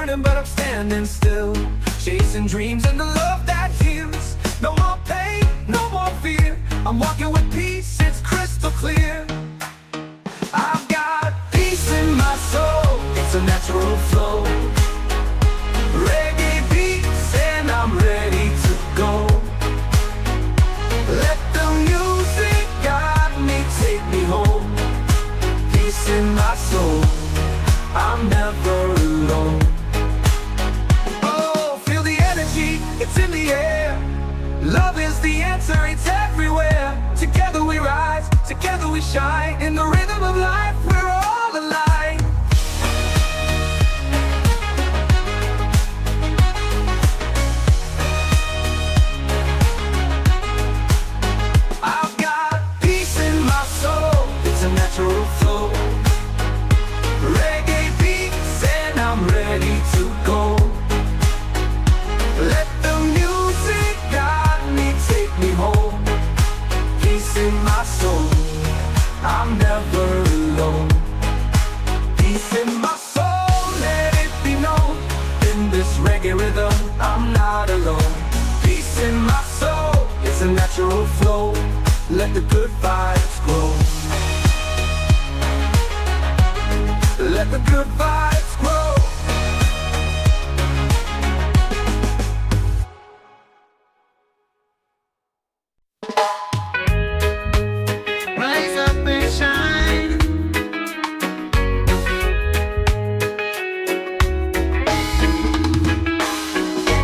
burning, but I'm standing still, chasing dreams and the love that heals. No more pain, no more fear. I'm walking with peace, it's crystal clear. I've got peace in my soul, it's a natural flow. Reggae beats and I'm ready to go. Let the music guide me, take me home. Peace in my soul, I'm never alone. Oh, feel the energy, it's in the air. Love is the answer, it's everywhere. Together we rise, together we shine. In the rhythm of life, we're all alive. I've got peace in my soul, it's a natural flow. Reggae beats and I'm ready to go. Let the music guide me, take me home. Peace in my soul, I'm never alone. Peace in my soul, let it be known. In this reggae rhythm, I'm not alone. Peace in my soul, it's a natural flow. Let the good vibes grow. Let the good vibes grow. Rise up and shine.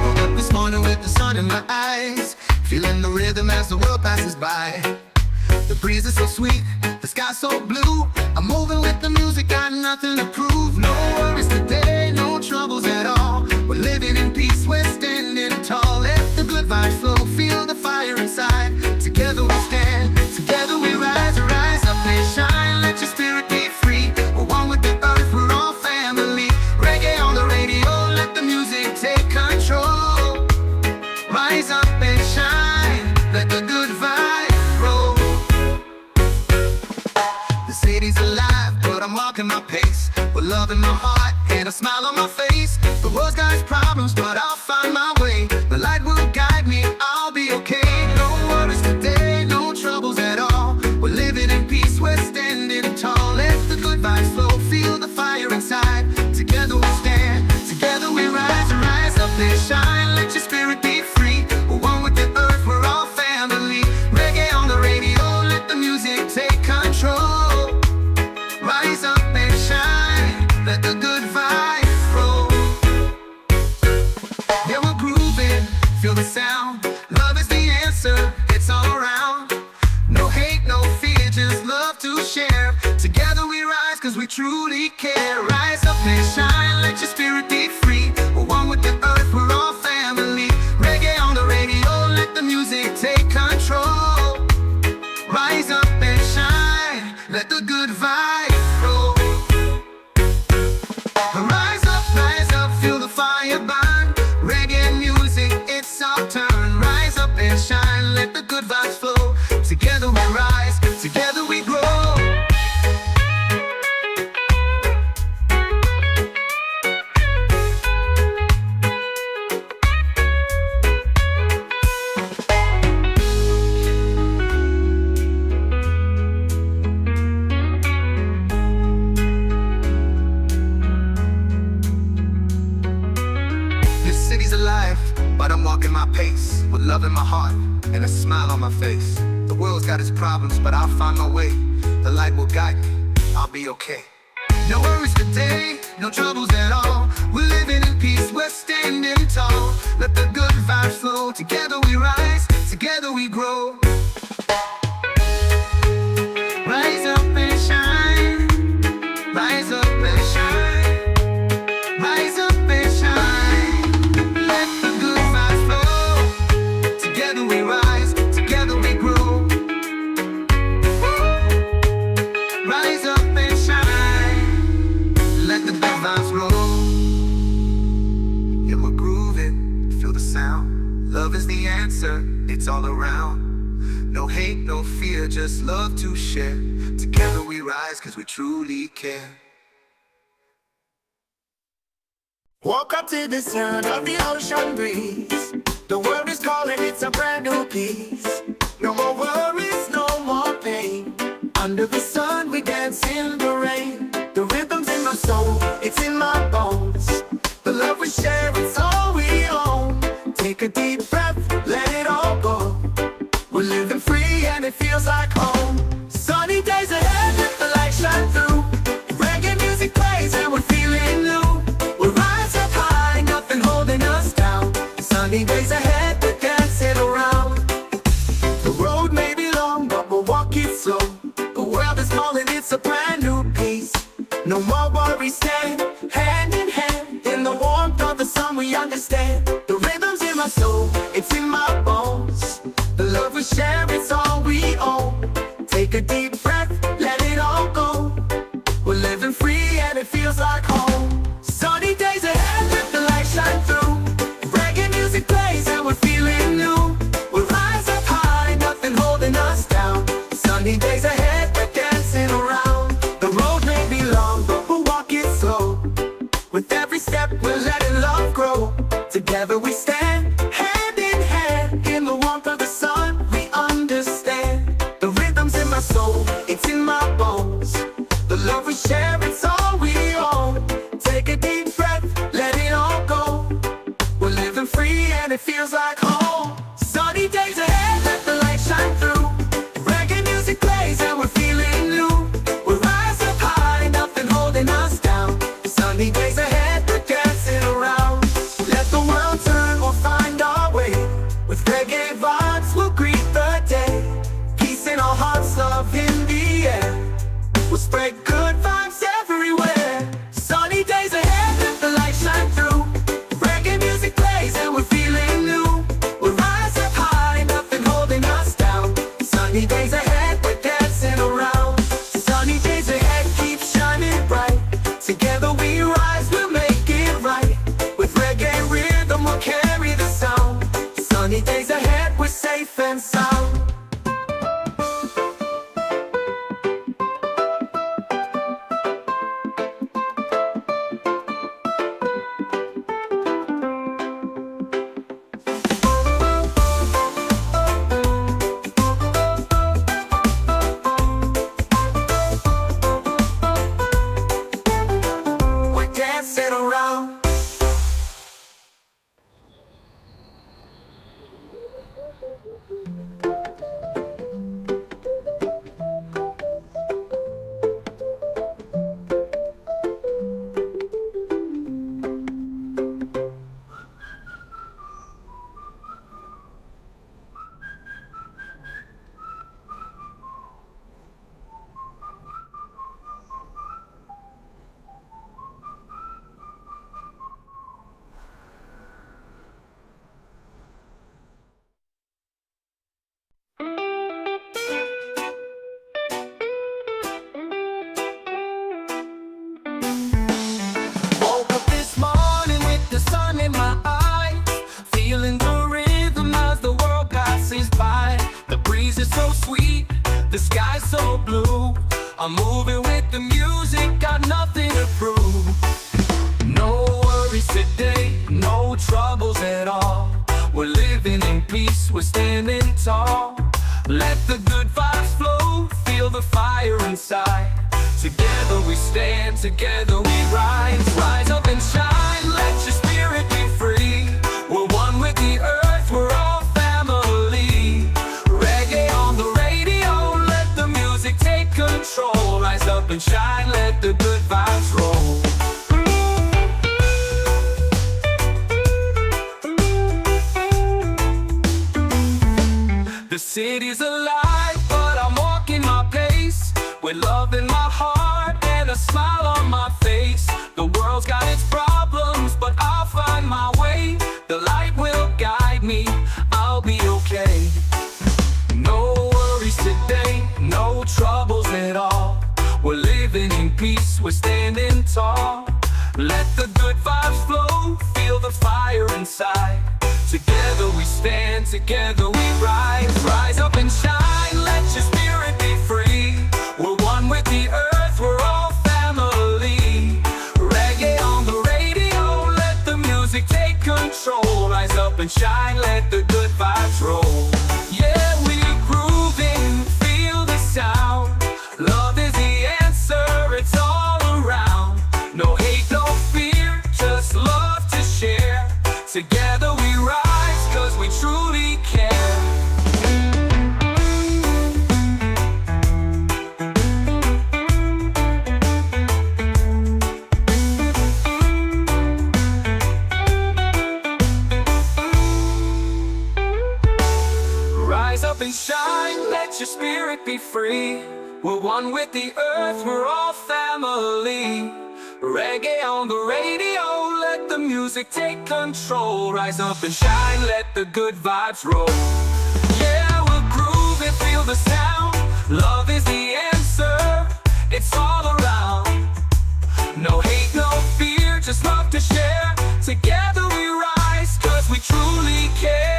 Woke up this morning with the sun in my eyes, feeling the rhythm as the world passes by. The breeze is so sweet, the sky so blue. I'm moving with the music, got nothing to prove. No worries today, no troubles at all. We're living in peace, we're standing tall. Let the good vibes flow, feel the fire inside. Together we stand, together we rise. Rise up and shine, let your spirit be free. We're one with the earth, we're all family. Reggae on the radio, let the music take control. Rise up and shine, let the good vibes roll. The city's alive, but I'm walking my pace, with love in my heart and a smile on my face. The world's got its problems, but I'll find my way. The light will guide me, I'll be okay. No worries today, no troubles at all. We're living in peace, we're standing tall. Let the good vibes flow, feel the fire inside. Together we stand, together we rise. Rise up and shine, let your spirit be free. We're one with the earth, we're all family. Reggae on the radio, let the music take control. Rise up and shine, let the good vibes roll. Yeah, we're grooving, feel the sound. Love is the answer, it's all around. No hate, no fear, just love to share. Together we rise, cause we truly care. Rise up and shine, let your spirit be free. We're one with the earth, we're all family. Reggae on the radio, let the music take control. Rise up and shine, let the good vibes roll. Rise up, feel the fire burn. Reggae music, it's our turn. Rise up and shine, let the good vibes flow. Together we rise, together we grow. This city's alive, but I'm walking my pace, with love in my heart and a smile on my face. The world's got its problems, but I'll find my way. The light will guide me, I'll be okay. No worries today, no troubles at all. We're living in peace, we're standing tall. Let the good vibes flow, together we rise, together we grow. Rise up and shine, rise up and shine, rise up and shine. Let the good vibes flow, together we rise, together we grow. Rise up and shine, let the good vibes roll. Yeah, we're grooving, feel the sound. Love is the answer, it's all around. No hate, no fear, just love to share. Together we rise, cause we truly care. Woke up to the sound of the ocean breeze. The world is calling, it's a brand new piece. No more worries, no more pain. Under the sun we dance in the rain. The rhythm's in my soul, it's in my bones. The love we share, it's all we own. Take a deep breath, let it all go. We're living free and it feels like home. Sunny days ahead, let the light shine through. Reggae music plays and we're feeling new. We'll rise up high, nothing holding us down. Sunny days ahead, we're dancing around. The road may be long, but we'll walk it slow. The world is calling, it's a brand new piece. No more worries, stand hand in hand. In the warmth of the sun we understand. The rhythm's in my soul, it's in my bones. The love we share, it's all we own. Take a deep breath, let it all go. We're living free and it feels like home. Sunny days ahead, let the light shine through. Reggae music plays and we're feeling new. We'll rise up high, nothing holding us down. Sunny days ahead, we're dancing around. The road may be long, but we'll walk it slow. With every step, we're letting love grow. Together we stand, hand in hand. In the warmth of the sun, we understand. The rhythm's in my soul, it's in my bones. The love we share, it's all we own. Take a deep breath, let it all go. We're living free and it feels like home. Sunny days ahead, let the light shine through. Reggae music plays and we're feeling new. We'll rise up high, nothing holding us down. Sunny days ahead, we're dancing around. Let the world turn, we'll find our way. With reggae vibes, we'll greet the day. Peace in our hearts, love in the air. We'll spread good vibes everywhere. Sunny days ahead, let the light shine through. Reggae music plays and we're feeling new. We'll rise up high, nothing holding us down. Sunny days ahead, we're dancing around. Sunny days ahead, keep shining bright. Together we rise, we'll make it right. With reggae rhythm, we'll carry the sound. Sunny days ahead, we're safe and sound. We're dancing around. Woke up this morning with the sun in my eyes, feeling the rhythm as the world passes by. The breeze is so sweet, the sky's so blue. I'm moving with the music, got nothing to prove. No worries today, no troubles at all. We're living in peace, we're standing tall. Let the good vibes flow, feel the fire inside. Together we stand, together we rise. Rise up and shine, let your spirit be free. We're one with the earth, we're all family. Reggae on the radio, let the music take control. Rise up and shine, let the good vibes roll. The city's alive, but I'm walking my pace, with love in my heart and a smile on my face. The world's got its problems, but I'll find my way. The light will guide me, I'll be okay. No worries today, no troubles at all. We're living in peace, we're standing tall. Let the good vibes flow, feel the fire inside. Together we stand, together we rise. Rise up and shine, let your spirit be free. We're one with the earth, we're all family. Reggae on the radio, let and shine, let the good vibes roll. Yeah, we're grooving, feel the sound. Love is the answer, it's all around. No hate, no fear, just love to share. Together we rise, cause we truly care. Rise up and shine, let your spirit be free. We're one with the earth, we're all family. Reggae on the radio, let the music take control. Rise up and shine, let the good vibes roll. Yeah, we'll groove and feel the sound. Love is the answer, it's all around. No hate, no fear, just love to share. Together we rise, cause we truly care.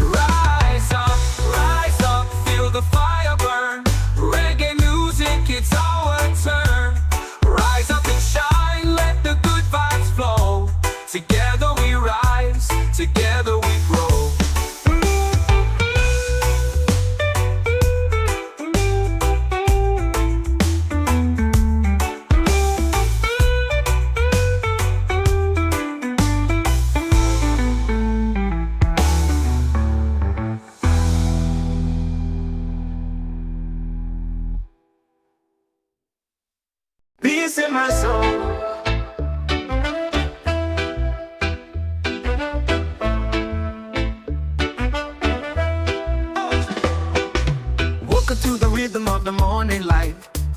Rise up, feel the fire burn. Reggae music, it's our turn. Rise up and shine, let the good vibes flow. Together we rise, together we grow. Peace in my soul. Woke up to the rhythm of the morning light.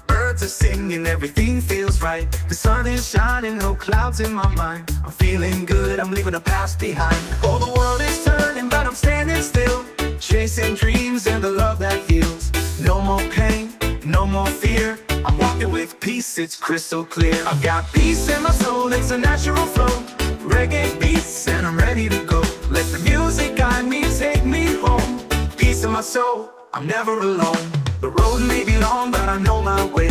Birds are singing, everything feels right. The sun is shining, no clouds in my mind. I'm feeling good, I'm leaving the past behind. Oh, the world is turning, but I'm standing still. Chasing dreams and the love that heals. No more pain, no more fear. I'm walking with peace, it's crystal clear. I've got peace in my soul, it's a natural flow. Reggae beats and I'm ready to go. Let the music guide me, take me home. Peace in my soul, I'm never alone. The road may be long, but I know my way.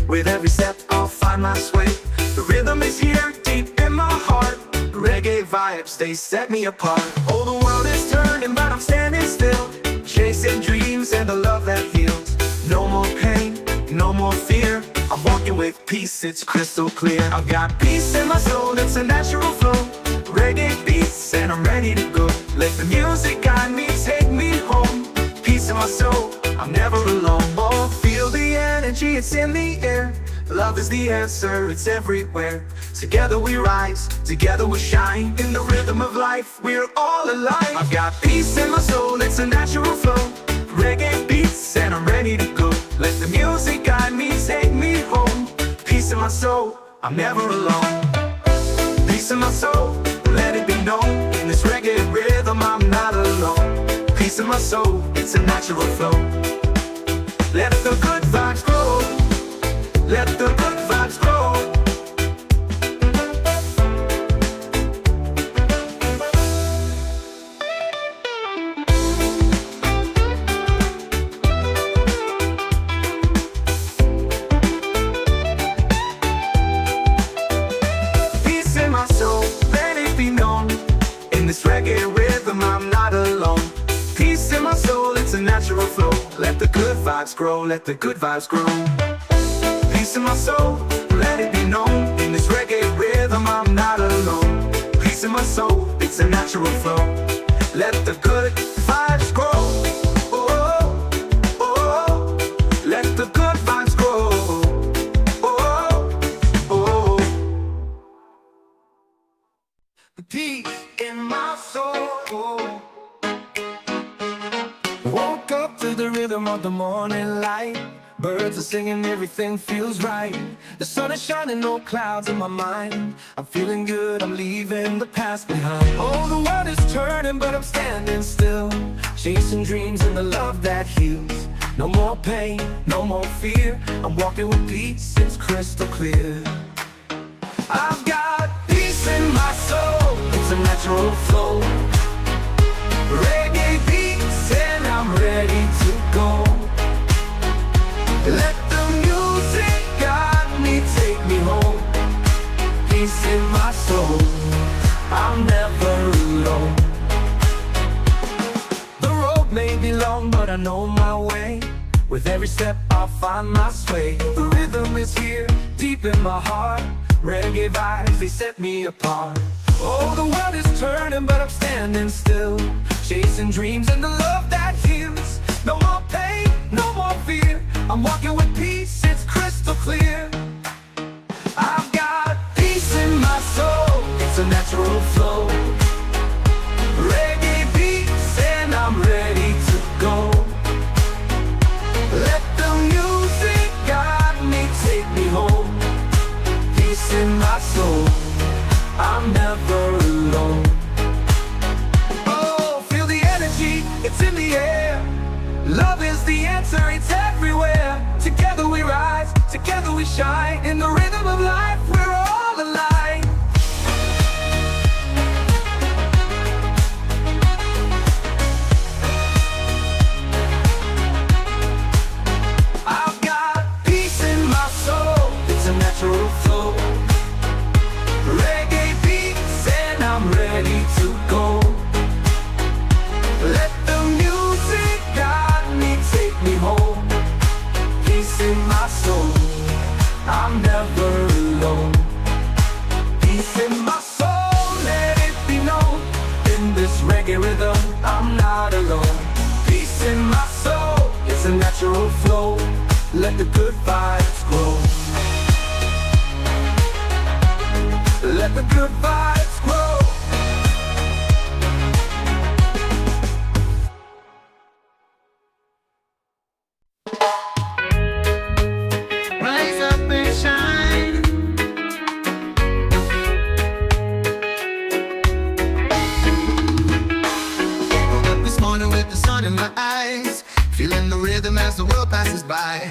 With every step I'll find my sway. The rhythm is here, deep in my heart. Reggae vibes, they set me apart. Oh, the world is turning, but I'm standing still. Chasing dreams and the love that heals. No more pain, no more fear. I'm walking with peace, it's crystal clear. I've got peace in my soul, it's a natural flow. Reggae beats and I'm ready to go. Let the music guide me, take me home. Peace in my soul, I'm never alone. Oh, feel the energy, it's in the air. Love is the answer, it's everywhere. Together we rise, together we shine. In the rhythm of life, we're all alive. I've got peace in my soul, it's a natural flow. Reggae beats and I'm ready to go. Let the music guide me, take me home. Peace in my soul, I'm never alone. Peace in my soul, let it be known. In this reggae rhythm, I'm not alone. Peace in my soul, it's a natural flow. Let the good vibes grow. Let the good vibes grow. Peace in my soul, let it be known. In this reggae rhythm, I'm not alone. Peace in my soul, it's a natural flow. Let the good vibes grow, let the good vibes grow. Peace in my soul, let it be known. In this reggae rhythm, I'm not alone. Peace in my soul, it's a natural flow. Let the good vibes grow. Oh, oh, oh. Let the good vibes grow. Oh, oh, oh. Peace in my soul. Woke up to the rhythm of the morning light. Birds are singing, everything feels right. The sun is shining, no clouds in my mind. I'm feeling good, I'm leaving the past behind. Oh, the world is turning, but I'm standing still. Chasing dreams and the love that heals. No more pain, no more fear. I'm walking with peace, it's crystal clear. I've got peace in my soul, it's a natural flow. Reggae beats and I'm ready to go. Let the music guide me, take me home. Peace in my soul, I'm never alone. The road may be long, but I know my way. With every step I'll find my sway. The rhythm is here, deep in my heart. Reggae vibes, they set me apart. Oh, the world is turning, but I'm standing still, chasing dreams and the love that heals. No more pain, no more fear. I'm walking with peace, it's crystal clear. I've got peace in my soul, it's a natural flow. Reggae beats and I'm ready to go. Let the music guide me, take me home. Peace in my soul, I'm never alone. Oh, feel the energy, it's in the air. Love is the answer, it's everywhere. Together we rise, together we shine. In the rhythm of life, we're all alive. I've got peace in my soul, it's a natural flow. Reggae beats and I'm ready to go. Let the music guide me, take me home. Peace in my soul, I'm never alone. Peace in my soul, let it be known. In this reggae rhythm, I'm not alone. Peace in my soul, it's a natural flow. Let the good vibes grow. Let the good vibes grow. Rise up and shine. Woke up this morning with the sun in my eyes, feeling the rhythm as the world passes by.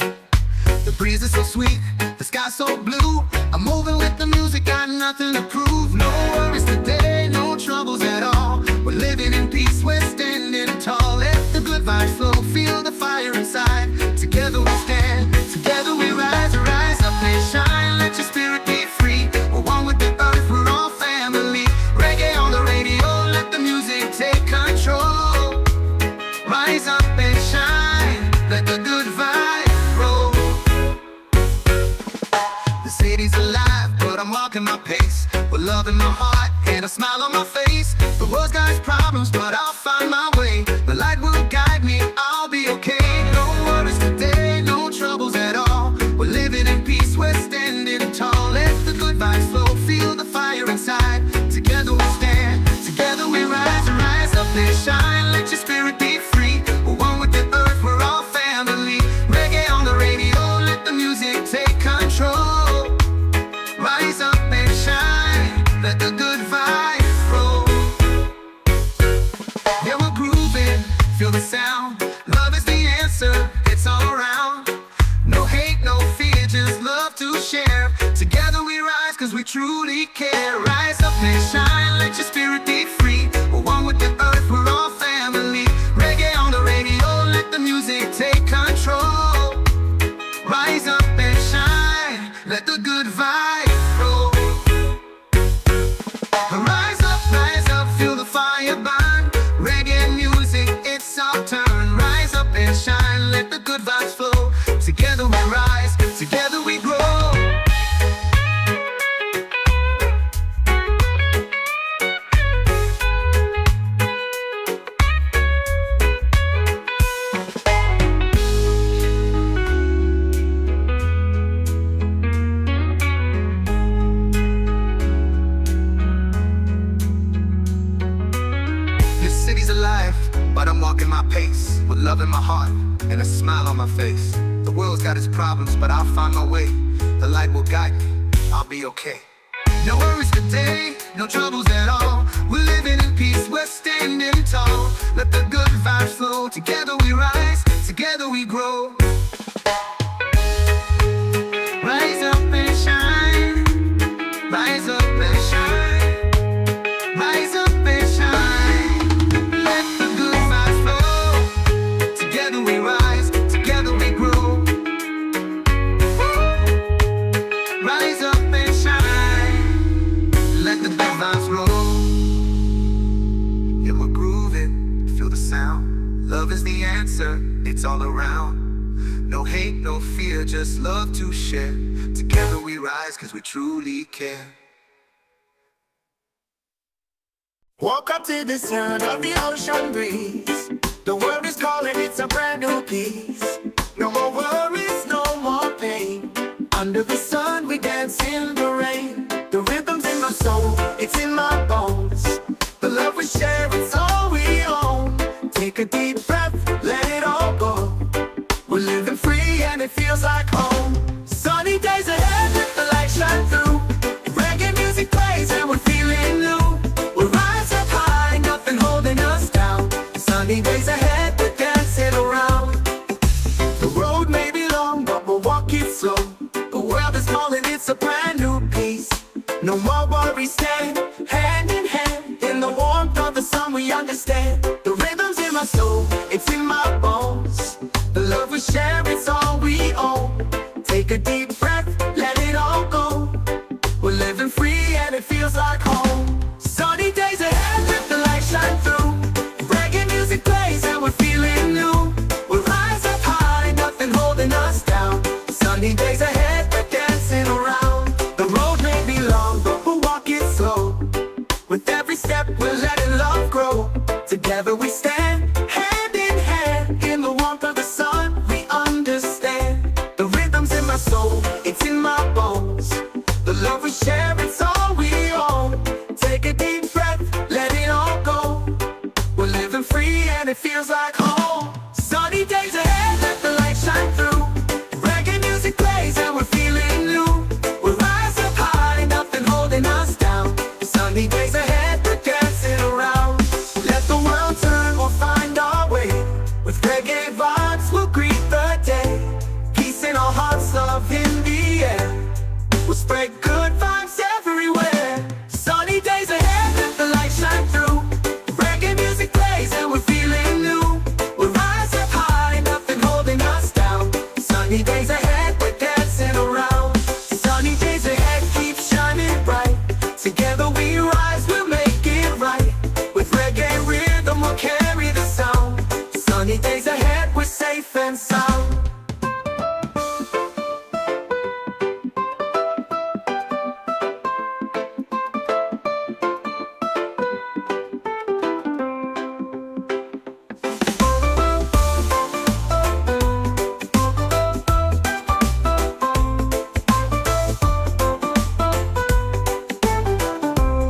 The breeze is so sweet, the sky so blue. I'm moving with the music, got nothing to prove. No worries today, no troubles at all. We're living in peace, we're standing tall. Let the good vibes flow, feel the fire inside. Together we stand, together we rise. Rise up and shine, let your spirit be free. We're one with the earth, we're all family. Reggae on the radio, let the music take control. Rise up and shine, let the good vibes roll. The city's alive, but I'm walking my pace, with love in my heart and a smile on my face. The world's got its problems, but I'll find my way. The light will guide me, I'll be okay. No worries today, no troubles at all. We're living in peace, we're standing tall. Let the good vibes flow, feel the fire inside. Together we stand, together we rise. Rise up and shine, let your spirit be free. We're one with the earth, we're all family. Reggae on the radio, let the music take control. Rise up and shine, let the good vibes roll. Yeah, we're grooving, feel the sound. Love is the answer, it's all around. No hate, no fear, just love to share. Together we rise, cause we truly care. Rise up and shine, let your spirit be free. We're one with the earth, we're all family. Reggae on the radio, let the music take control. Rise up and shine, let the good vibes roll. Rise up, feel the fire burn. Reggae music, it's our turn. Rise up and shine, let the good vibes flow. Together we rise, together we grow. This city's alive, but I'm walking my pace, with love in my heart and a smile on my face. The world's got its problems, but I'll find my way. The light will guide me, I'll be okay. No worries today, no troubles at all. We're living in peace, we're standing tall. Let the good vibes flow, together we rise, together we grow. Rise up and shine, rise up and shine, rise up and shine. Let the good vibes flow, together we rise, together we grow. Rise up and shine, let the good vibes roll. together, just love to share. Together we rise, cause we truly care. Woke up to the sound of the ocean breeze. The world is calling, it's a brand new piece. No more worries, no more pain. Under the sun we dance in the rain. The rhythm's in my soul, it's in my bones. The love we share, it's all we own. Take a deep breath, let it all go. We're living free and it feels like home. Sunny days ahead, let the light shine through. Reggae music plays and we're feeling new. We'll rise up high, nothing holding us down. Sunny days ahead, we're dancing around. The road may be long, but we'll walk it slow. The world is small and it's a brand new piece. No more worries, stand hand in hand. In the warmth of the sun we understand. The rhythm's in my soul, it's in my bones. The love we share, it's all we own. Take a deep breath, let it all go. We're living free and it feels like home. Sunny days ahead, let the light shine through. Reggae music plays and we're feeling new. We'll rise up high, nothing holding us down. Sunny days ahead, we're dancing around. The road may be long, but we'll walk it slow. With every step, we're letting love grow. Together we stand, hand in hand. In the warmth of the sun, we understand. The rhythm's in my soul, it's in my bones. The love we share, it's all we own. Take a deep breath, let it all go. We're living free and it feels like home. Sunny days ahead, let the light shine through. Reggae music plays and we're feeling new. We'll rise up high, nothing holding us down. Sunny days ahead, we're dancing around. Let the world turn, we'll find our way. With reggae vibes, we'll greet the day. Peace in our hearts, love in the air. We'll spread good vibes everywhere. Sunny days ahead, let the light shine through. Reggae music plays and we're feeling new. We'll rise up high, nothing holding us down. Sunny days ahead, we're dancing around. Sunny days ahead, keep shining bright. Together we rise, we'll make it right. With reggae rhythm, we'll carry the sound. Sunny days ahead, we're safe and sound.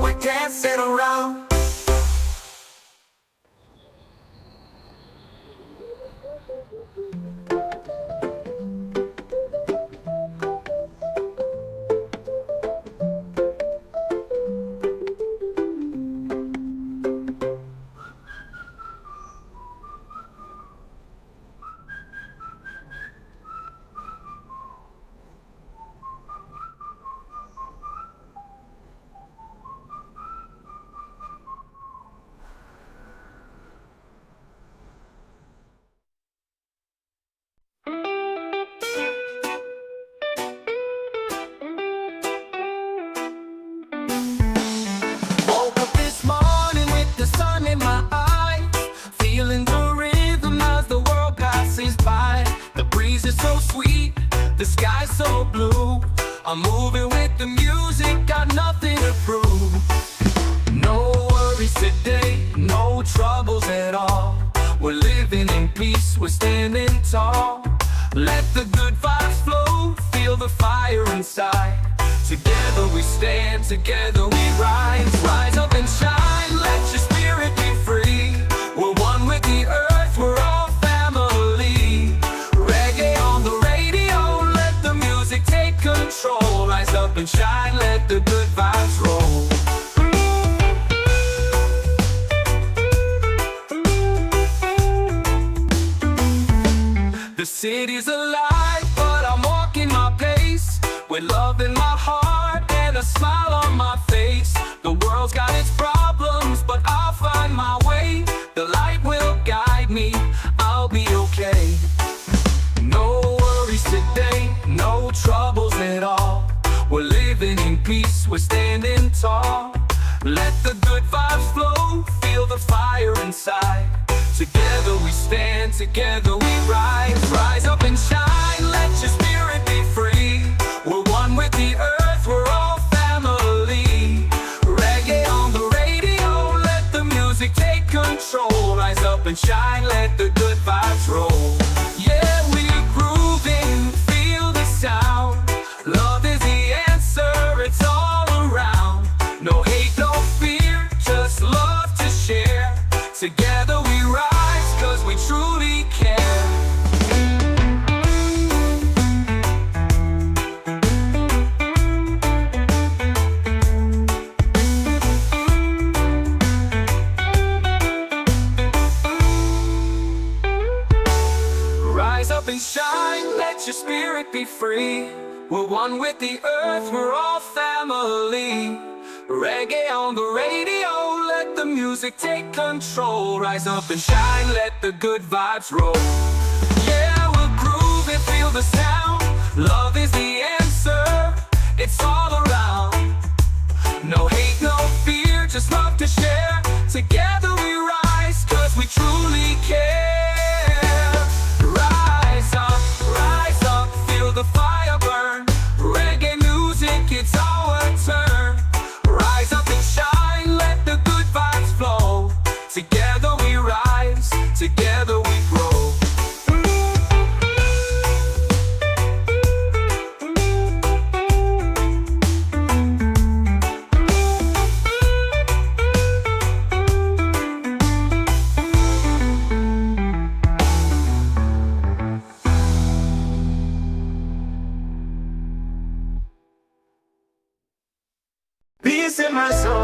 We're dancing around. Woke up this morning with the sun in my eyes, feeling the rhythm as the world passes by. The breeze is so sweet, the sky's so blue. I'm moving with the music, got nothing to prove. No worries today, no troubles at all. We're living in peace, we're standing tall. Let the good vibes flow, feel the fire inside. Together we stand, together we rise. Rise up and shine, let your spirit be free. We're one with the earth, we're all family. Reggae on the radio, let the music take control. Rise up and shine, let the good vibes roll. The city's alive, but I'm walking my pace, with love in my heart and a smile on my face. The world's got its problems, but I'll find my way. The light will guide me, I'll be okay. No worries today, no troubles at all. We're living in peace, we're standing tall. Let the good vibes flow, feel the fire inside. Together we stand, together we rise. Rise up and shine, let your spirit one with the earth, we're all family. Reggae on the radio, let the music take control. Rise up and shine, let the good vibes roll. Yeah, we're grooving, feel the sound. Love is the answer, it's all around. No hate, no fear, just love to share. Together we rise, cause we truly care. Rise up and shine, let your spirit be free. We're one with the earth, we're all family. Reggae on the radio, let the music take control. Rise up and shine, let the good vibes roll. Yeah, we'll groove and feel the sound. Love is the answer, it's all around. No hate, no fear, just love to share. Together we rise, cause we truly care. Rise up, feel the fire burn. Reggae music, it's our turn. Rise up and shine, let the good vibes flow. Together we rise, together we grow. Peace in my soul.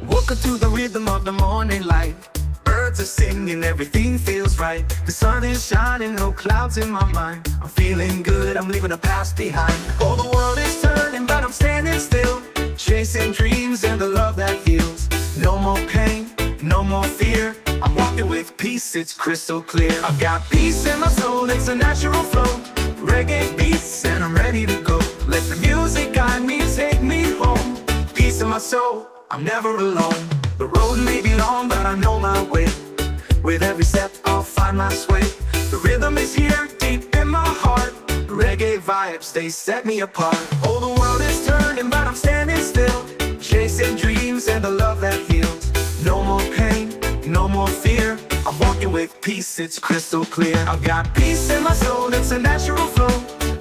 Woke up to the rhythm of the morning light. Birds are singing, everything feels right. The sun is shining, no clouds in my mind. I'm feeling good, I'm leaving the past behind. Oh, the world is turning, but I'm standing still, chasing dreams and the love that heals. No more pain, no more fear. I'm walking with peace, it's crystal clear. I've got peace in my soul, it's a natural flow. Reggae beats and I'm ready to go. Let the music guide me, take me home. Peace in my soul, I'm never alone. The road may be long, but I know my way. With every step, I'll find my sway. The rhythm is here, deep in my heart. Reggae vibes, they set me apart. Oh, the world is turning, but I'm standing still, chasing dreams and the love that heals. No more pain, no more fear. I'm walking with peace, it's crystal clear. I've got peace in my soul, it's a natural flow.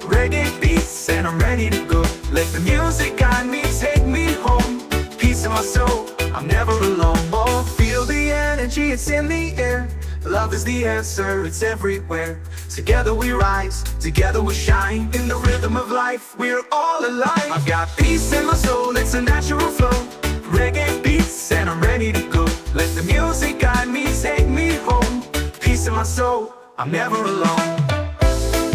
Reggae beats and I'm ready to go. Let the music guide me, take me home. Peace in my soul, I'm never alone. Oh, feel the energy, it's in the air. Love is the answer, it's everywhere. Together we rise, together we shine. In the rhythm of life, we're all alive. I've got peace in my soul, it's a natural flow. Reggae beats and I'm ready to go. Let the music guide me, take me home. Peace in my soul, I'm never alone.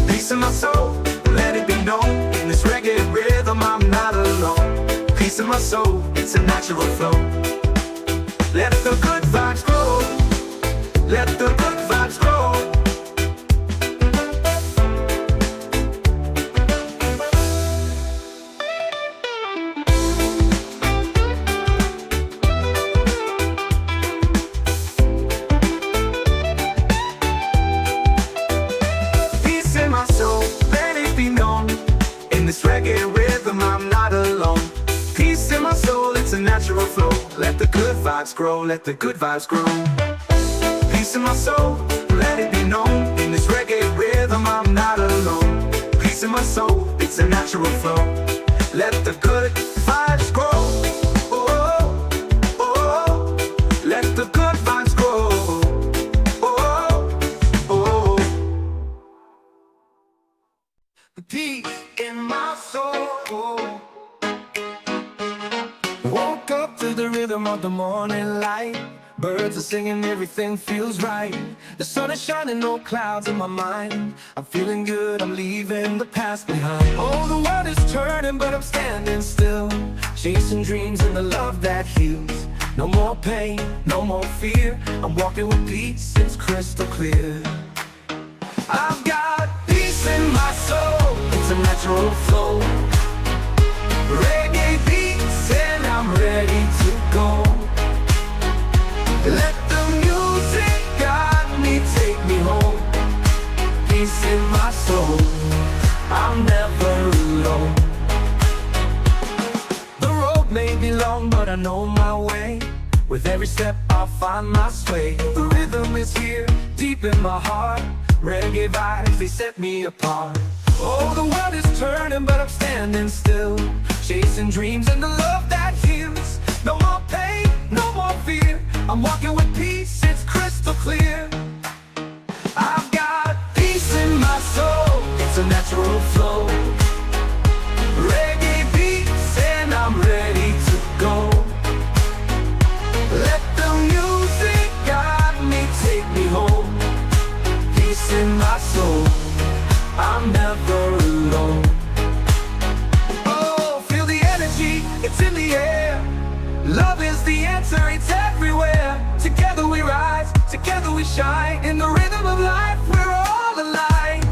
Peace in my soul, let it be known. In this reggae rhythm, I'm not alone. Peace in my soul, it's a natural flow. Let the good vibes grow. Let the good vibes grow. This reggae rhythm, I'm not alone. Peace in my soul, it's a natural flow. Let the good vibes grow, let the good vibes grow. Peace in my soul, let it be known. In this reggae rhythm, I'm not alone. Peace in my soul, it's a natural flow. Let the good vibes grow. Oh, oh, oh. Let the good vibes grow. Oh, oh, oh. Peace in my soul. Woke up to the rhythm of the morning light. Birds are singing, everything feels right. The sun is shining, no clouds in my mind. I'm feeling good, I'm leaving the past behind. Oh, the world is turning, but I'm standing still, chasing dreams and the love that heals. No more pain, no more fear. I'm walking with peace, it's crystal clear. I've got peace in my soul, it's a natural flow. Reggae beats and I'm ready to go. soul. I'm never alone. The road may be long, but I know my way. With every step I'll find my sway. The rhythm is here, deep in my heart. Reggae vibes, they set me apart. Oh, the world is turning, but I'm standing still, chasing dreams and the love that heals. No more pain, no more fear. I'm walking with peace, it's crystal clear. I've got peace in my soul, it's a natural flow. Reggae beats and I'm ready to go. Let the music guide me, take me home. Peace in my soul, I'm never alone. Oh, feel the energy, it's in the air. Love is the answer, it's everywhere. Together we rise, together we shine. In the rhythm of life, we're all alive.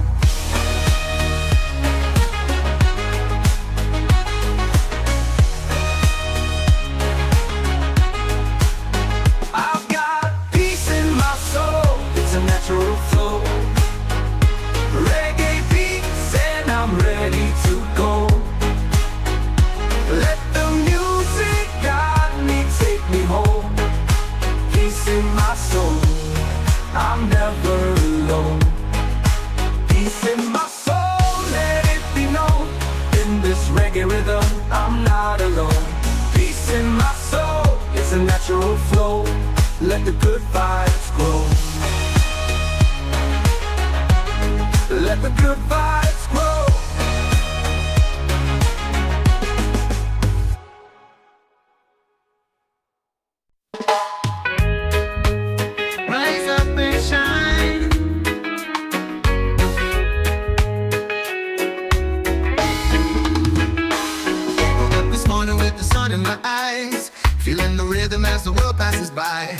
I've got peace in my soul, it's a natural flow. Reggae beats and I'm ready to go. Let the music guide me, take me home. Peace in my soul, I'm never alone. Peace in my soul, let it be known. In this reggae rhythm, I'm not alone. Peace in my soul, it's a natural flow. Let the good vibes grow. Let the good vibes grow. Rise up and shine. Woke up this morning with the sun in my eyes, feeling the rhythm as the world passes by.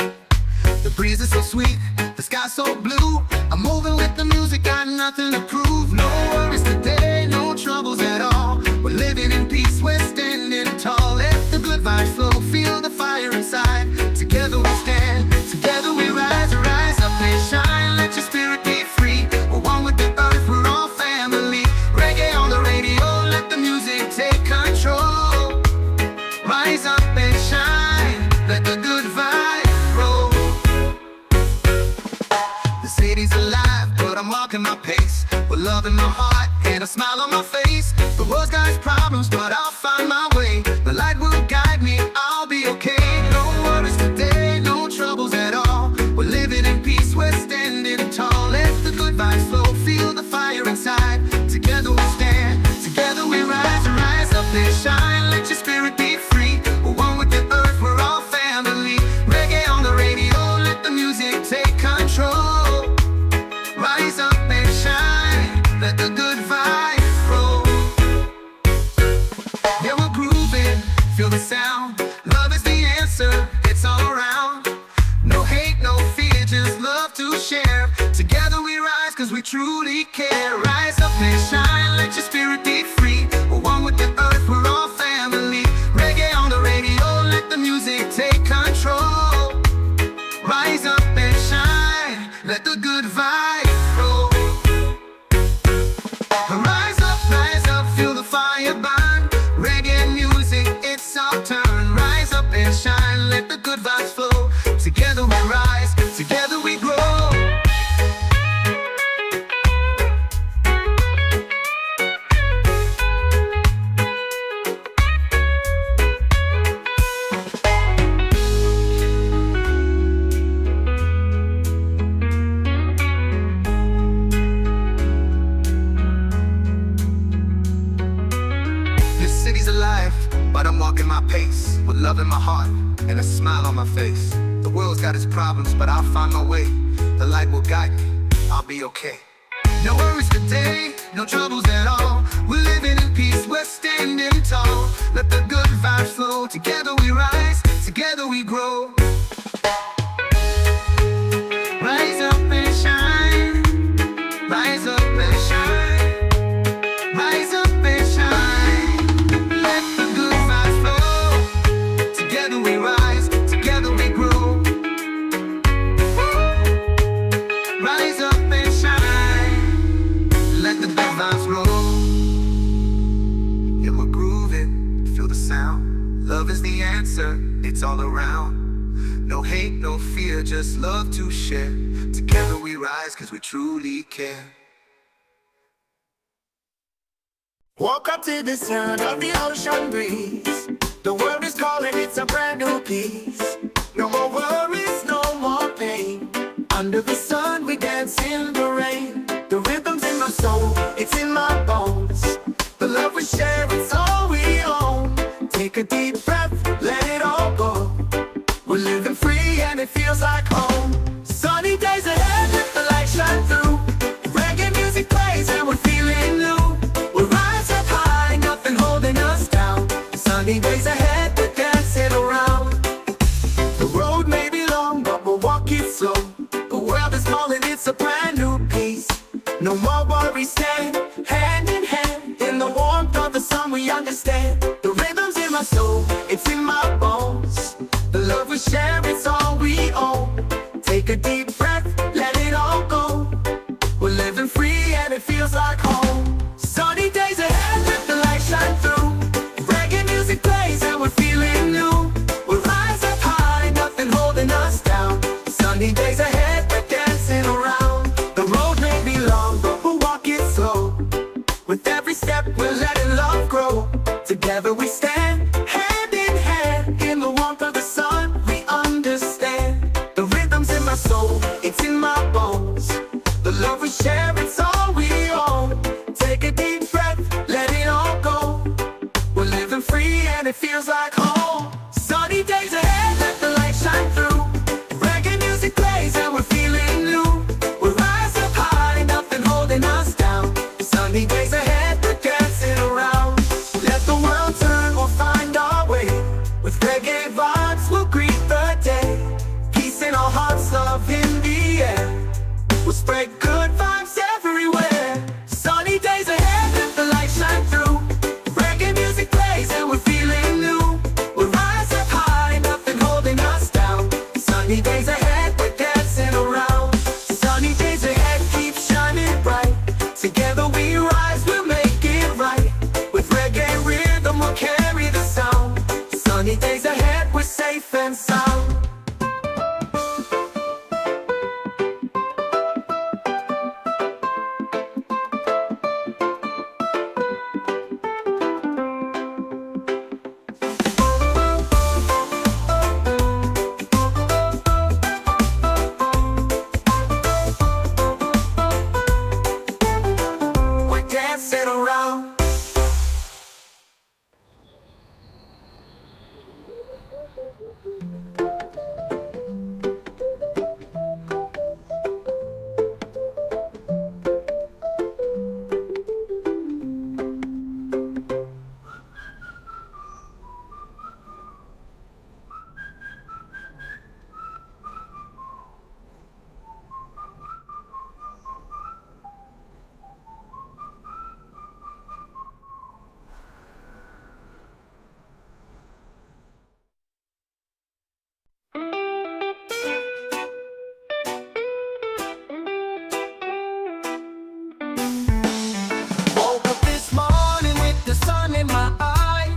The breeze is so sweet, the sky so blue. I'm moving with the music, got nothing to prove. No worries today, no troubles at all. We're living in peace, we're standing tall. Let the good vibes flow, feel the fire inside. Together we stand, together we rise. Rise up and shine, let your spirit be free. We're one with the earth, we're all family. Reggae on the radio, let the music take control. Rise up and shine, let the good vibe roll. The city's alive, but I'm walking my pace, with love in my heart and a smile on my face. The world's got its problems, but I'll find my way. The light will guide me, I'll be okay. No worries today, no troubles at all. We're living in peace, we're standing tall. Let the good vibes flow, feel the fire inside. Together we stand, together we rise. Rise up and shine, let your spirit be free. We're one with the earth, we're all family. Reggae on the radio, let the music take control. Rise up and shine, let the good vibe roll. Yeah, we're grooving, feel the sound. Love is the answer, it's all around. No hate, no fear, just love to share. Together we rise, cause we truly care. Rise up and shine, let your spirit be free. We're one with the earth, we're all family. Reggae on the radio, let the music take control. Rise up and shine, let the good vibe roll. Rise up, feel the fire burn. Reggae music, it's our turn. Rise up and shine, let the good vibes flow. Together we rise, together we grow. But I'm walking my pace, with love in my heart and a smile on my face. The world's got its problems, but I'll find my way. The light will guide me, I'll be okay. No worries today, no troubles at all. We're living in peace, we're standing tall. Let the good vibes flow, together we rise, together we grow. Rise up and shine, rise up and shine, rise up and shine. Together we rise, together we grow. Rise up and shine, let answer, it's all around. No hate, no fear, just love to share. Together we rise cause we truly care. Woke up to the sound of the ocean breeze. The world is calling, it's a brand new piece. No more worries, no more pain. Under the sun we dance in the rain. The rhythm's in my soul, it's in my bones. The love we share, it's all we own. Take a deep breath, let it all go. We're living free and it feels like home. Sunny days ahead, let the light shine through. Reggae music plays and we're feeling new. We're rising up high, nothing holding us down. Sunny days ahead, we're dancing around. The road may be long, but we'll walk it slow. The world is calling, it's a brand new piece. No more worries, stand hand in hand. In the warmth of the sun we understand. The rhythm's in my soul, it's in my bones. The love we share, it's all we own. Take a deep breath, let it all go. We're living free and it feels like home. Sunny days ahead, let the light shine through. Reggae music plays and we're feeling new. We'll rise up high, nothing holding us down. Sunny days ahead, we're dancing around. The road may be long, but we'll walk it slow. With every step, we're letting love grow. Together we stand, hand in hand. In the warmth of the sun, we understand. The rhythm's in my soul, it's in my bones. The love we share, it's all we own. Take a deep breath, let it all go. We're living free and it feels like home. Sunny days ahead, let the light shine through. Reggae music plays and we're feeling new. We'll rise up high, nothing holding us down. Sunny days ahead, we're dancing around. Let the world turn, we'll find our way. With reggae vibes, we'll greet the day. Peace in our hearts, love in the air. We'll spread good vibes everywhere. Sunny days ahead, let the light shine through. Reggae music plays and we're feeling new. We'll rise up high, nothing holding us down. Sunny days ahead, we're dancing around. Sunny days ahead, keep shining bright. Together we rise, we'll make it right. With reggae rhythm, we'll carry the sound. Sunny days ahead, we're safe and sound. We're dancing around. Woke up this morning with the sun in my eyes,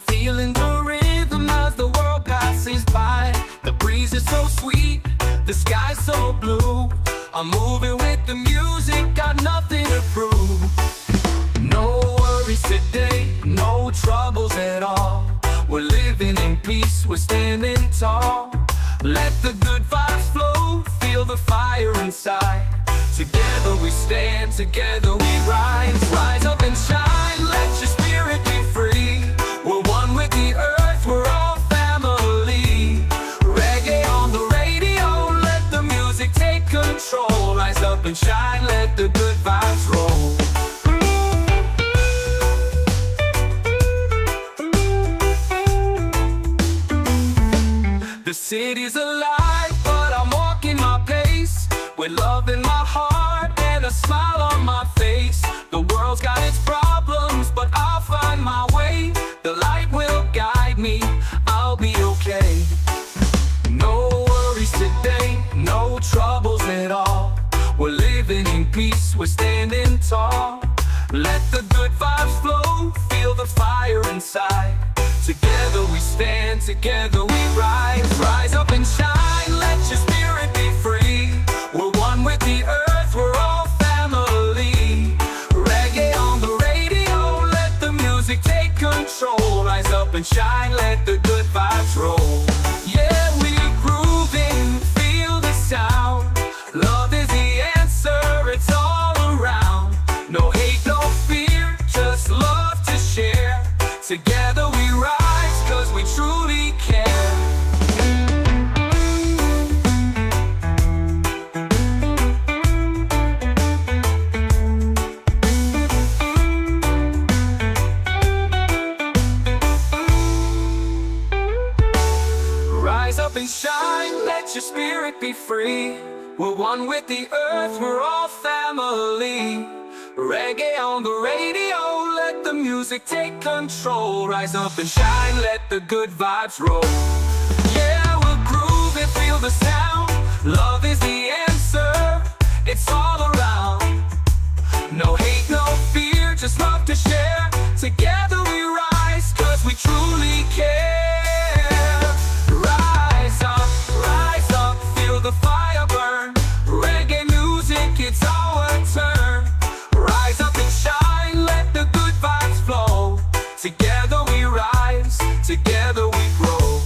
feeling the rhythm as the world passes by. The breeze is so sweet, the sky's so blue. I'm moving with the music, got nothing to prove. No worries today, no troubles at all. We're living in peace, we're standing tall. Let the good vibes flow, feel the fire inside. Together we stand, together we rise. Rise up and shine, let your spirit be free. We're one with the earth, we're all family. Reggae on the radio, let the music take control. Rise up and shine, let the good vibes roll. The city's alive, but I'm walking my pace, with love in my heart and a smile on my face. The world's got its problems, but I'll find my way. The light will guide me, I'll be okay. No worries today, no troubles at all. We're living in peace, we're standing tall. Let the good vibes flow, feel the fire inside. Together we stand, together we rise. Rise up and shine, let your spirit be free. We're one with the earth, we're all family. Reggae on the radio, let the music take control. Rise up and shine, let the good vibes roll. Yeah, we're grooving, feel the sound. Love is the answer, it's all around. No hate, no fear, just love to share. Together we rise, cause we truly care. Rise up and shine, let your spirit be free. We're one with the earth, we're all family. Reggae on the radio, let the music take control. Rise up and shine, let the good vibes roll. Yeah, we'll groove and feel the sound. Love is the answer, it's all around. No hate, no fear, just love to share. Together we rise, cause we truly care. Rise up, feel the fire burn. Reggae music, it's our turn. Rise up and shine, let the good vibes flow. Together we rise, together we grow.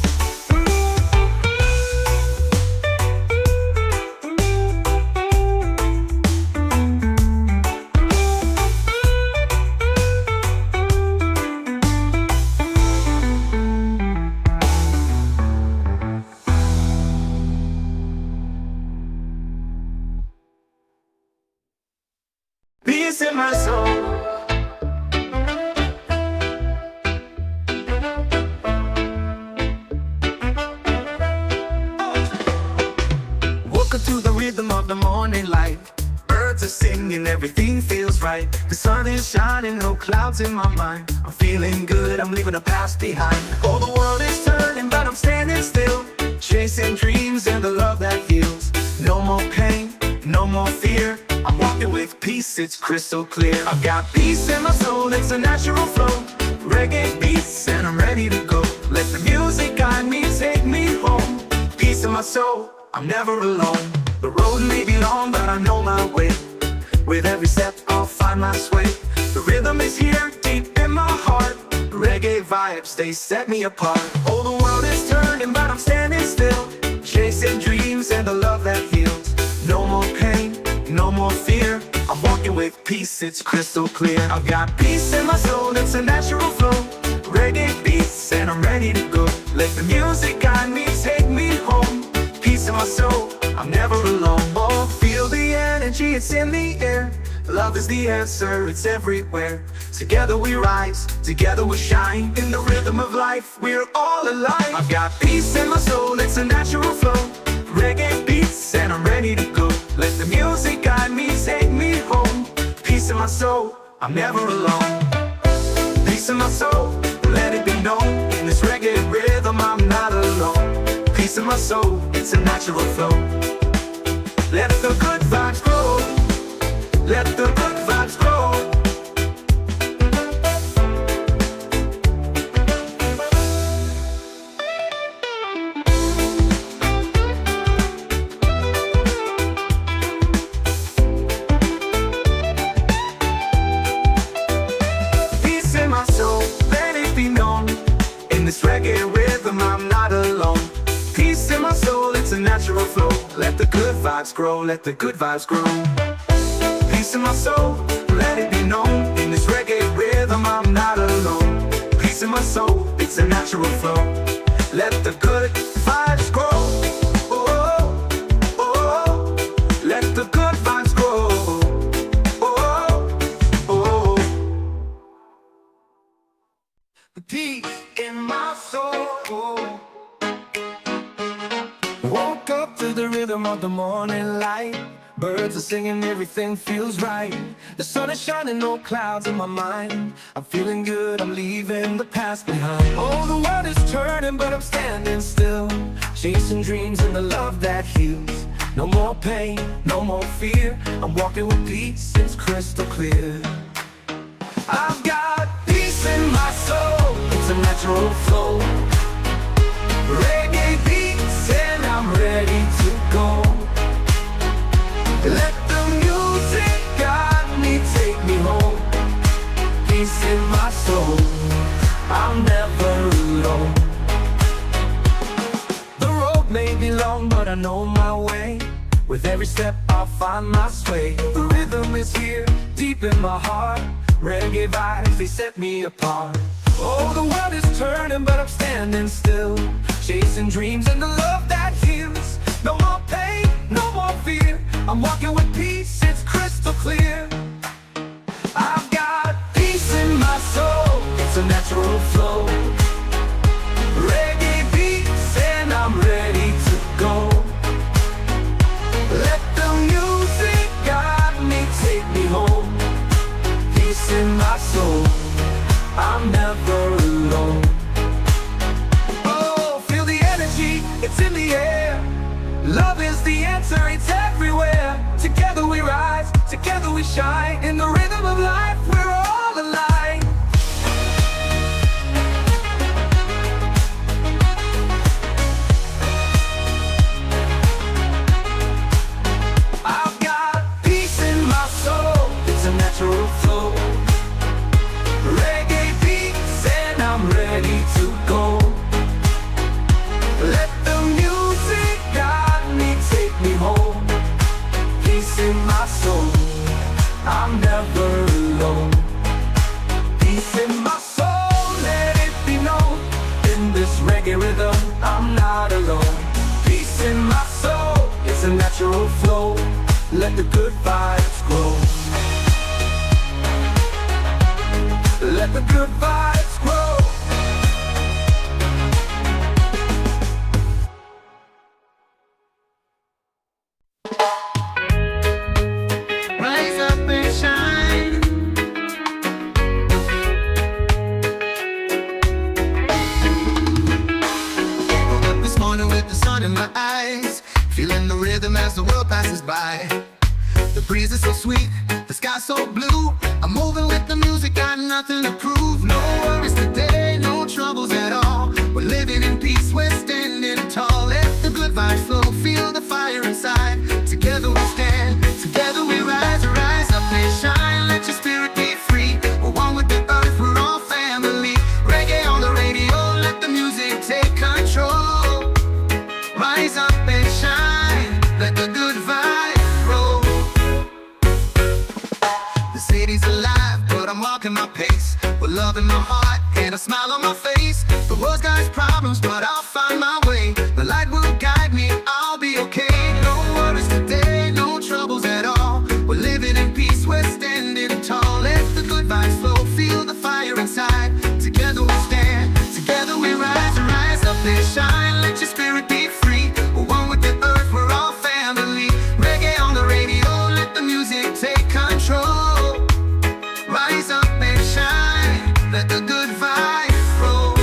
Peace in my soul. Woke up to the rhythm of the morning light. Birds are singing, everything feels right. The sun is shining, no clouds in my mind. I'm feeling good, I'm leaving the past behind. Oh, the world is turning, but I'm standing still. Chasing dreams and the love that heals. No more pain, no more fear. I'm walking with peace, it's crystal clear. I've got peace in my soul, it's a natural flow. Reggae beats and I'm ready to go. Let the music guide me, take me home. Peace in my soul, I'm never alone. The road may be long, but I know my way. With every step, I'll find my sway. The rhythm is here, deep in my heart. Reggae vibes, they set me apart. Oh, the world is turning, but I'm standing still. Chasing dreams and the love that heals. No more pain, no more fear. I'm walking with peace, it's crystal clear. I've got peace in my soul, it's a natural flow. Reggae beats and I'm ready to go. Let the music guide me, take me home. Peace in my soul, I'm never alone. Oh, feel the energy, it's in the air. Love is the answer, it's everywhere. Together we rise, together we shine. In the rhythm of life, we're all alive. I've got peace in my soul, it's a natural flow. Reggae beats and I'm ready to go. Let the music guide me, take me home. Peace in my soul, I'm never alone. Peace in my soul, let it be known. In this reggae rhythm, I'm not alone. Peace in my soul, it's a natural flow. Let the good vibes grow. Let the good vibes grow. Peace in my soul, let it be known. In this reggae rhythm, I'm not alone. Peace in my soul, it's a natural flow. Let the good vibes grow, let the good vibes grow. Peace in my soul, let it be known. In this reggae rhythm, I'm not alone. Peace in my soul, it's a natural flow. Let the good vibes grow. Oh, oh, oh. Let the good vibes grow. Oh, oh, oh. Peace in my soul. Woke up to the rhythm of the morning light. Birds are singing, everything feels right. The sun is shining, no clouds in my mind. I'm feeling good, I'm leaving the past behind. Oh, the world is turning, but I'm standing still. Chasing dreams and the love that heals. No more pain, no more fear. I'm walking with peace, it's crystal clear. I've got peace in my soul. It's it's a natural flow. Reggae beats and I'm ready to go. Let the music guide me, take me home. Peace in my soul, I'm never alone. The road may be long, but I know my way. With every step I'll find my sway. The rhythm is here, deep in my heart. Reggae vibes, they set me apart. Oh, the world is turning, but I'm standing still, chasing dreams and the love that heals. No more pain, no more fear. I'm walking with peace, it's crystal clear. I've got peace in my soul, it's a natural flow. Reggae beats and I'm ready to go. Let the music guide me, take me home. Peace in my soul, I'm never alone. Oh, feel the energy, it's in the air. Love is the answer, it's everywhere. Together we rise, together we shine. In the rhythm of life, we're all alive. I've got peace in my soul, it's a natural flow. Reggae beats and I'm ready to go. Let the music guide me, take me home. Peace in my soul, I'm never alone. Peace in my soul, let it be known. In this reggae rhythm, I'm not alone. Peace in my soul, it's a natural flow. Let the good vibes grow. Let the good vibes grow. Rise up and shine. Woke up this morning with the sun in my eyes, feeling the rhythm as the world passes by. The breeze is so sweet, the sky so blue. I'm moving with the music, got nothing to prove. No worries today, no troubles at all. We're living in peace, we're standing tall. Let the good vibes flow, feel the fire inside. Together we stand, together we rise. Rise up and shine, let your spirit be free. We're one with the earth, we're all family. Reggae on the radio, let the music take control. Rise up and shine, let the good vibes roll. The city's alive, but I'm walking my pace, with love in my heart and a smile on my face. The world's got its problems, but I'll find my way. The light will guide me, I'll be okay. No worries today, no troubles at all. We're living in peace, we're standing tall. Let the good vibes flow, feel the fire inside. Together we stand, together we rise. Rise up and shine, let your spirit be free. We're one with the earth, we're all family. Reggae on the radio, let the music take control. Rise up and shine, let the good vibes roll.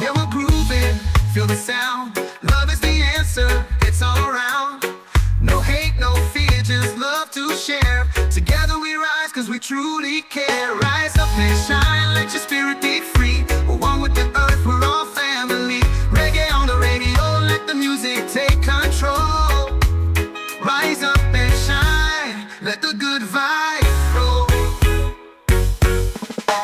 Yeah, we're grooving, feel the sound. Love is the answer, it's all around. No hate, no fear, just love to share. Together we rise, cause we truly care. Rise up and shine, let your spirit be free. We're one with the earth, we're all family. Reggae on the radio, let the music take control. Rise up and shine, let the good vibes roll.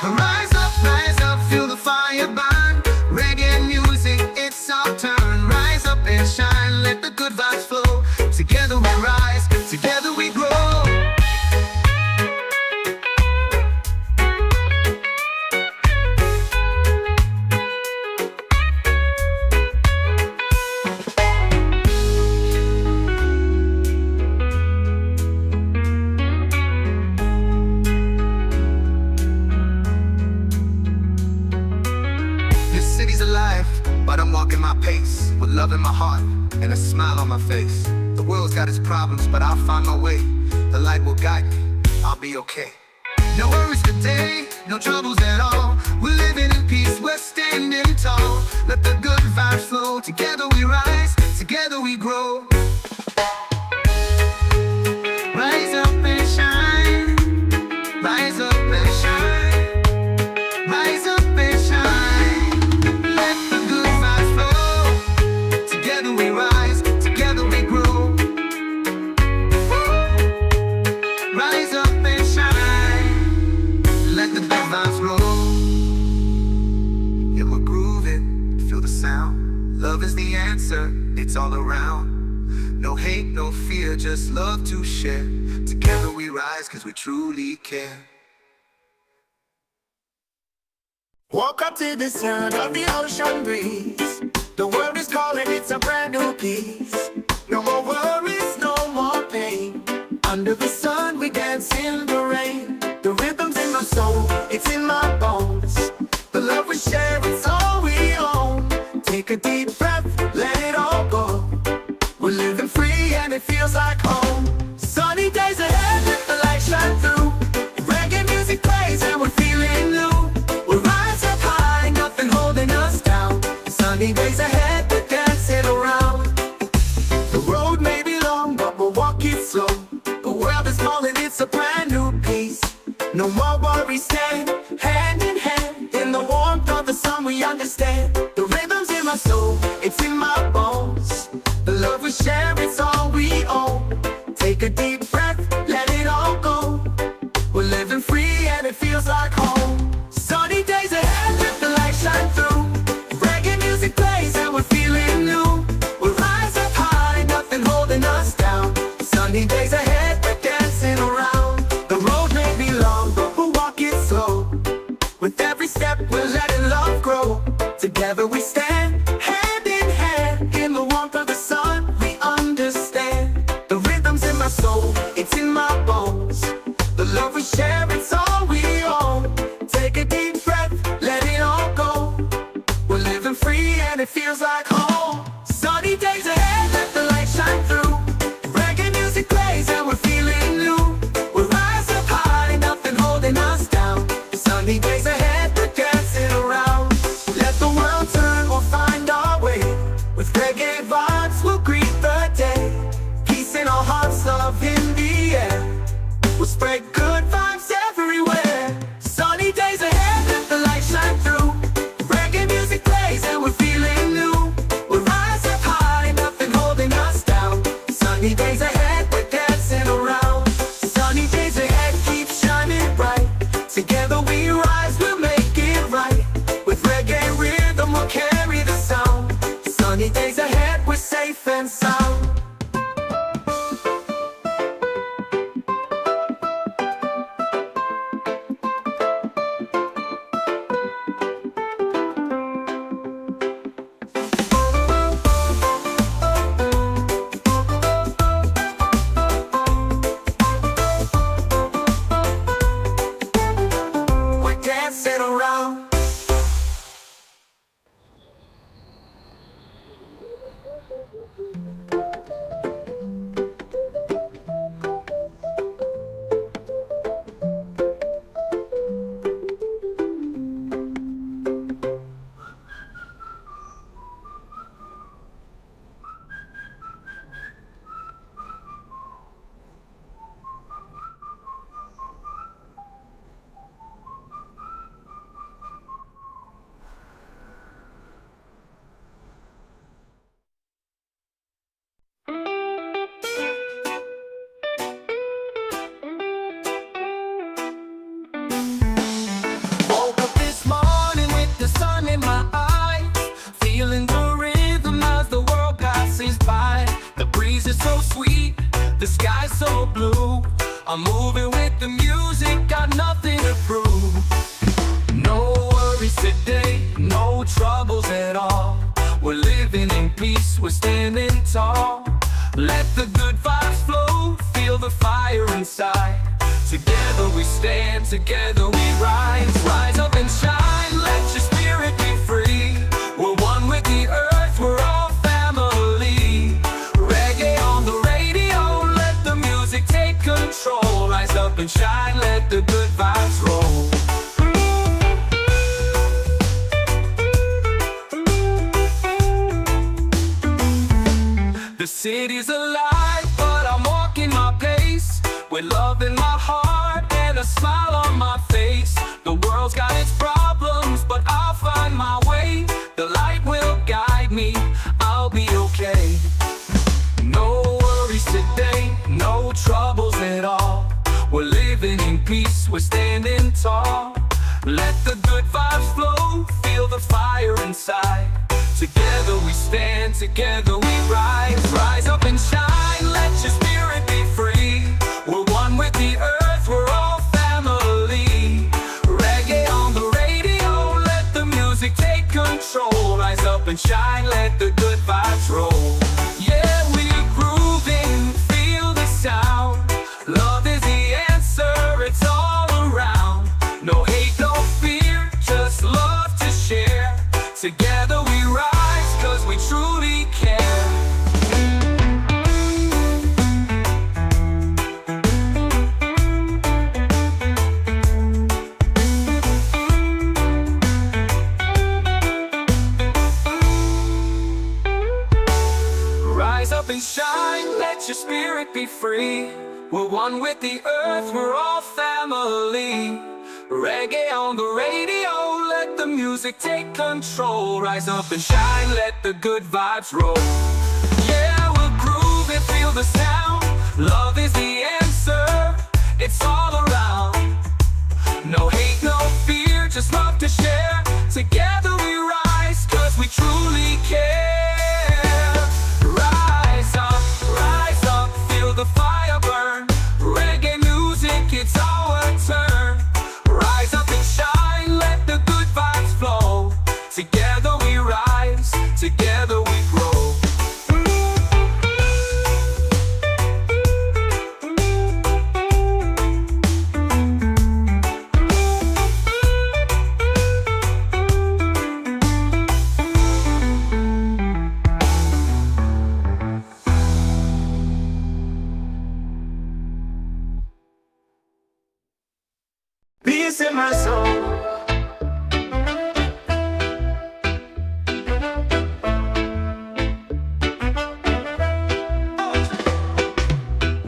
Rise up, feel the fire burn. Reggae music, it's our turn. Rise up and shine, let the good vibes flow. Together we rise, together we grow. But I'm walking my pace, with love in my heart and a smile on my face. The world's got its problems, but I'll find my way. The light will guide me, I'll be okay. No worries today, no troubles at all. We're living in peace, we're standing tall. Let the good vibes flow, together we rise, together we grow. Rise up and shine, rise up and shine, rise up. hate, no fear, just love to share. Together we rise cause we truly care. Woke up to the sound of the ocean breeze. The world is calling, it's a brand new piece. No more worries, no more pain. Under the sun we dance in the rain. The rhythm's in my soul, it's in my bones. The love we share, it's all we own. Take a deep breath, let it all go. We're living free and it feels like home. Sunny days ahead, let the light shine through. Reggae music plays and we're feeling new. We'll rise up high, nothing holding us down. Sunny days ahead, we're dancing around. The road may be long, but we'll walk it slow. The world is calling, it's a brand new piece. No more worries, stand hand in hand. In the warmth of the sun we understand. The rhythm's in my soul, it's in my bones. The love we share, it's all we own. Take a deep breath, let it all go. We're living free and it feels like home. Sunny days ahead, let the light shine through. Reggae music plays and we're feeling new. We'll rise up high, nothing holding us down. Sunny days ahead, we're dancing around. The road may be long, but we'll walk it slow. With every step, we're letting love grow. Together we stand, hand in hand. In the warmth of the sun, we understand. The rhythm's in my soul, it's in my bones. The love we share, it's all we own. Take a deep breath, let it all go. We're living free and it feels like home. Sunny days ahead, let the light shine through. Reggae music plays and we're feeling new. We'll rise up high, nothing holding us down. Sunny days ahead, we're dancing around. Let the world turn, we'll find our way. With reggae vibes, we'll greet the day. Peace in our hearts, love in the air. We'll spread good vibes everywhere. Sunny days ahead, let the light shine through. Reggae music plays and we're feeling new. We'll rise up high, nothing holding us down. Sunny days ahead, we're dancing around. Sunny days ahead, keep shining bright. Together we rise, we'll make it right. With reggae rhythm, we'll carry the sound. Sunny days ahead, we're safe and sound. We're dancing around. Woke up this morning with the sun in my eyes, feeling the rhythm as the world passes by. The breeze is so sweet, the sky's so blue. I'm moving with the music, got nothing to prove. No worries today, no troubles at all. We're living in peace, we're standing tall. Let the good vibes flow, feel the fire inside. Together we stand, together we rise. Rise up and shine, let your spirit be free. We're one with the earth, we're all family. Reggae on the radio, let the music take control. Rise up and shine, let the good vibes roll. The city's alive, but I'm walking my pace, with love in my heart and a smile on my face. The world's got its problems, but I'll find my way. The light will guide me, I'll be okay. No worries today, no troubles at all. We're living in peace, we're standing tall. Let the good vibes flow, feel the fire inside. Together we stand, together we rise. Rise up and shine, let your spirit be free. We're one with the earth, we're all family. Reggae on the radio, let the music take control. Rise up and shine, let the good vibes roll. Yeah, we're grooving, feel the sound. Love is the answer, it's all around. No hate, no fear, just love to share. Together we rise, cause we truly care. Rise up and shine, let your spirit be free. We're one with the earth, we're all family. Reggae on the radio, let the music take control. Rise up and shine, let the good vibes roll. Yeah, we'll groove and feel the sound. Love is the answer, it's all around. No hate, no fear, just love to share. Together we rise, cause we truly care. Rise up, feel the fire burn. Reggae music, it's our turn. Rise up and shine, let the good vibes flow. Together we rise, together we grow. Peace in my soul.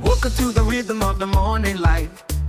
Woke up to the rhythm of the morning light.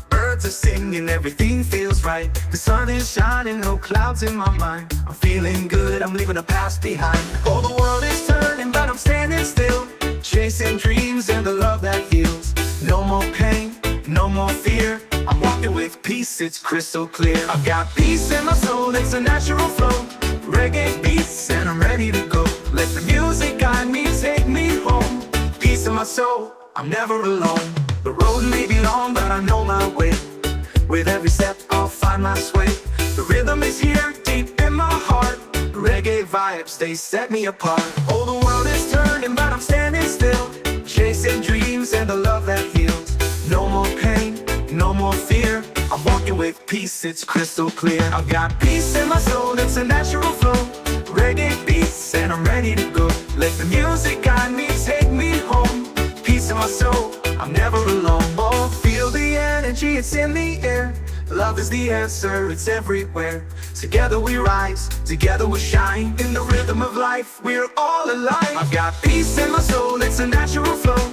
Birds are singing, everything feels right. The sun is shining, no clouds in my mind. I'm feeling good, I'm leaving the past behind. Oh, the world is turning, but I'm standing still. Chasing dreams and the love that heals. No more pain, no more fear. I'm walking with peace, it's crystal clear. I've got peace in my soul, it's a natural flow. Reggae beats and I'm ready to go. Let the music guide me, take me home. Peace in my soul, I'm never alone. The road may be long, but I know my way. With every step I'll find my sway. The rhythm is here, deep in my heart. Reggae vibes, they set me apart. Oh, the world is turning, but I'm standing still. Chasing dreams and the love that heals. No more pain, no more fear. I'm walking with peace, it's crystal clear. I've got peace in my soul, it's a natural flow. Reggae beats and I'm ready to go. Let the music guide me, take me home. Peace in my soul, I'm never alone. Oh, feel the energy, it's in the air. Love is the answer, it's everywhere. Together we rise, together we shine. In the rhythm of life, we're all alive. I've got peace in my soul, it's a natural flow.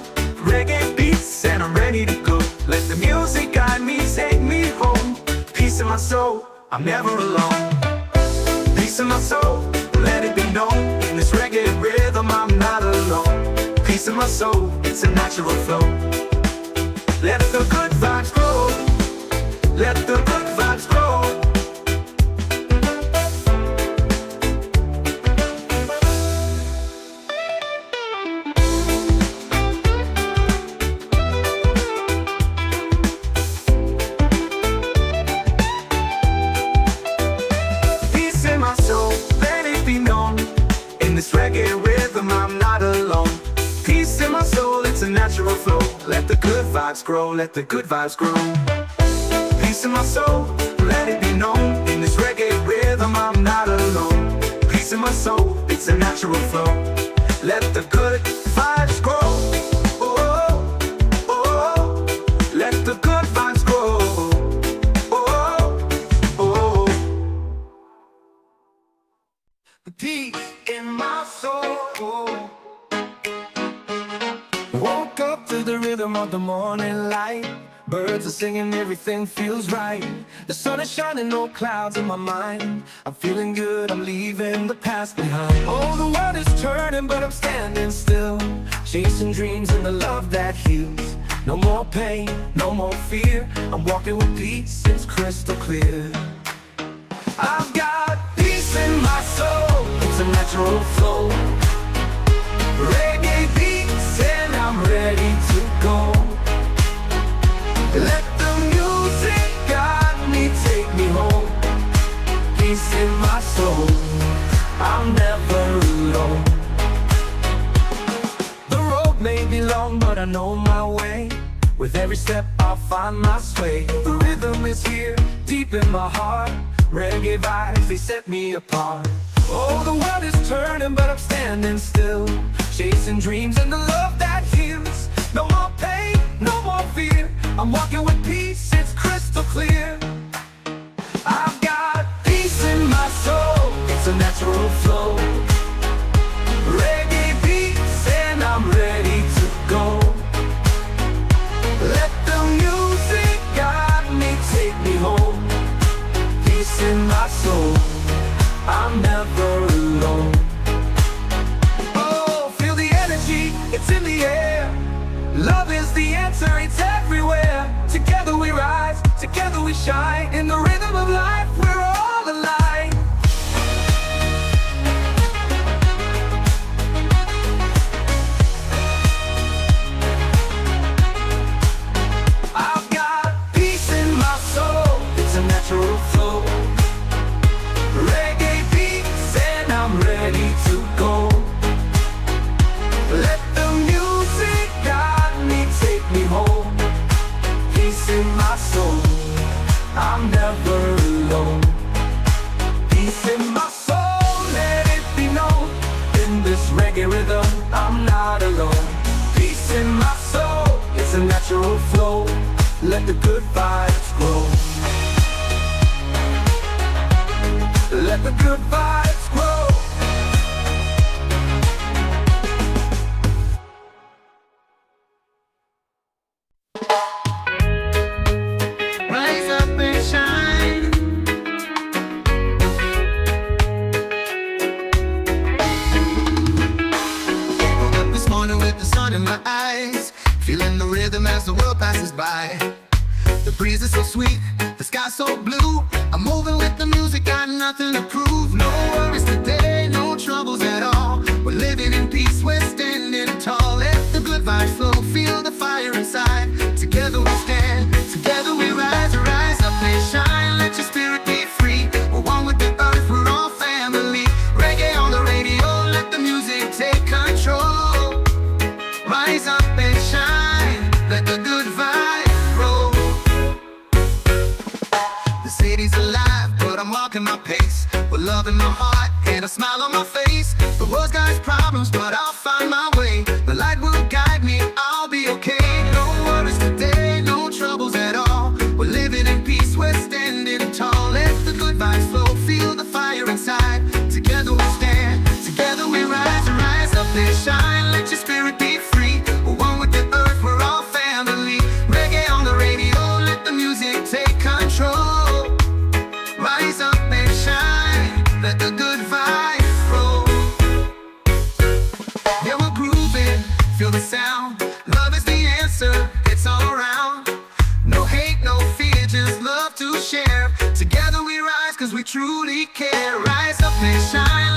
Reggae beats and I'm ready to go. Let the music guide me, take me home. Peace in my soul, I'm never alone. Peace in my soul, let it be known. In this reggae rhythm, I'm not alone. Peace in my soul, it's a natural flow. Let the good vibes grow. Let the good vibes grow. Peace in my soul, let it be known. In this reggae rhythm, I'm not alone. Peace in my soul, it's a natural flow. Let the good vibes grow, let the good vibes grow. Peace in my soul, let it be known. In this reggae rhythm, I'm not alone. Peace in my soul, it's a natural flow. Let the good vibes grow. Oh, oh, oh. Let the good vibes grow. Oh, oh, oh. Peace in my soul. Woke up to the rhythm of the morning light. Birds are singing, everything feels right. The sun is shining, no clouds in my mind. I'm feeling good, I'm leaving the past behind. Oh, the world is turning, but I'm standing still. Chasing dreams and the love that heals. No more pain, no more fear. I'm walking with peace, it's crystal clear. I've got peace in my soul, it's a natural flow. Reggae beats and I'm ready to go. Let the music guide me, take me home. Peace in my soul, I'm never alone. The road may be long, but I know my way. With every step I'll find my sway. The rhythm is here, deep in my heart. Reggae vibes, they set me apart. Oh, the world is turning, but I'm standing still, chasing dreams and the love that heals. No more pain, no more fear. I'm walking with peace, it's crystal clear. I've got peace in my soul, it's a natural flow. Reggae beats and I'm ready to go. Let the music guide me, take me home. Peace in my soul, I'm never alone. Oh, feel the energy, it's in the air. Love is the answer, it's everywhere. Together we rise, together we shine. In the rhythm of life, we're all alive. I've got peace in my soul, it's a natural flow. Reggae beats and I'm ready to go. Let the music guide me, take me home. Peace in my soul, I'm never alone. Peace in my soul, let it be known. In this reggae rhythm, I'm not alone. Peace in my soul, it's a natural flow. Let the good vibes grow. Let the good vibes grow. Rise up and shine. Woke up this morning with the sun in my eyes, feeling the rhythm as the world passes by. The breeze is so sweet, the sky so blue. I'm moving with the music, got nothing to prove. No worries today, no troubles at all. We're living in peace, we're standing tall. Let the good vibes flow, feel the fire inside. Together we stand, together we rise. Rise up and shine, let your spirit be free. We're one with the earth, we're all family. Reggae on the radio, let the music take control. Rise up and shine, let the good vibes roll. The city's alive, but I'm walking my pace, with love in my heart and a smile on my face. The world's got its problems, but I'll find my way. The light will guide me, I'll be okay. No worries today, no troubles at all. We're living in peace, we're standing tall. Let the good vibes flow, feel the fire inside. Together we stand, together we rise. Rise up and shine, let your spirit be free. We're one with the earth, we're all family. Reggae on the radio, let the music take control. Rise up and shine, let the good vibes roll. Yeah, we're grooving, feel the sound. Love is the answer, it's all around. No hate, no fear, just love to share. Together we rise, cause we truly care. Rise up and shine.